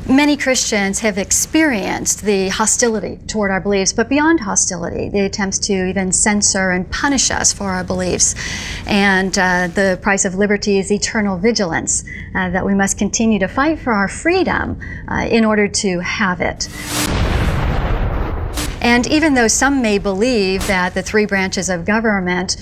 Many Christians have experienced the hostility toward our beliefs, but beyond hostility, the attempts to even censor and punish us for our beliefs. And the price of liberty is eternal vigilance, that we must continue to fight for our freedom in order to have it. And even though some may believe that the three branches of government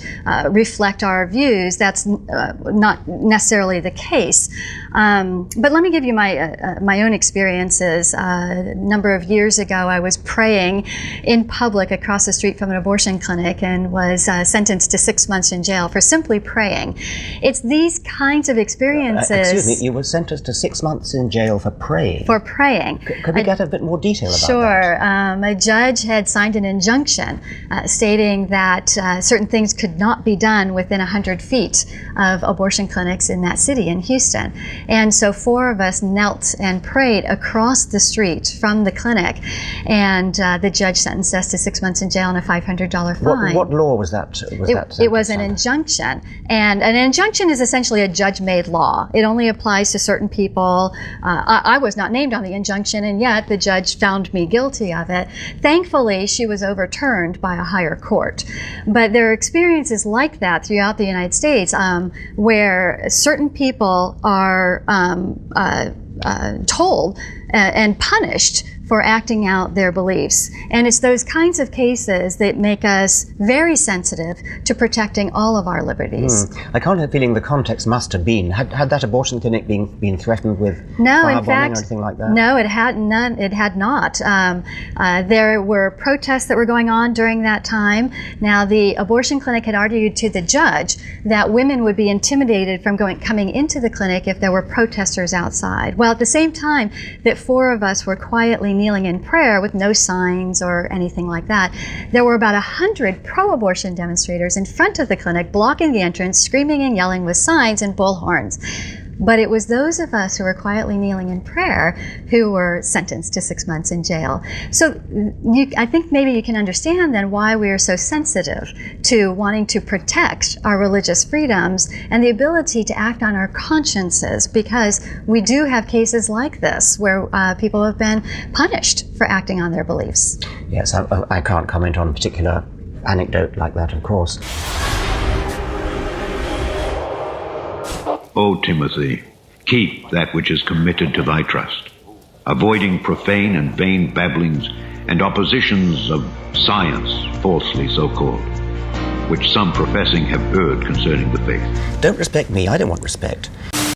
reflect our views, that's not necessarily the case. But let me give you my own experiences. A number of years ago, I was praying in public across the street from an abortion clinic and was sentenced to 6 months in jail for simply praying. It's these kinds of experiences. Excuse me, you were sentenced to 6 months in jail for praying? For praying. Could we get a bit more detail about that? Sure. A judge had signed an injunction stating that certain things could not be done within 100 feet of abortion clinics in that city, in Houston. And so 4 of us knelt and prayed across the street from the clinic, and the judge sentenced us to 6 months in jail and a $500 fine. What law was that? It was an injunction, and an injunction is essentially a judge-made law. It only applies to certain people. I was not named on the injunction, and yet the judge found me guilty of it. Thankfully, she was overturned by a higher court. But there are experiences like that throughout the United States where certain people are told and punished for acting out their beliefs. And it's those kinds of cases that make us very sensitive to protecting all of our liberties. I can't help feeling the context must have been. Had that abortion clinic been threatened with firebombing or anything like that? No, it had not. There were protests that were going on during that time. Now, the abortion clinic had argued to the judge that women would be intimidated from coming into the clinic if there were protesters outside. Well, at the same time that 4 of us were quietly kneeling in prayer with no signs or anything like that, there were about 100 pro-abortion demonstrators in front of the clinic blocking the entrance, screaming and yelling with signs and bullhorns. But it was those of us who were quietly kneeling in prayer who were sentenced to 6 months in jail. So I think maybe you can understand then why we are so sensitive to wanting to protect our religious freedoms and the ability to act on our consciences, because we do have cases like this where people have been punished for acting on their beliefs. Yes, I can't comment on a particular anecdote like that, of course. O Timothy, keep that which is committed to thy trust, avoiding profane and vain babblings and oppositions of science, falsely so called, which some professing have erred concerning the faith. Don't respect me, I don't want respect.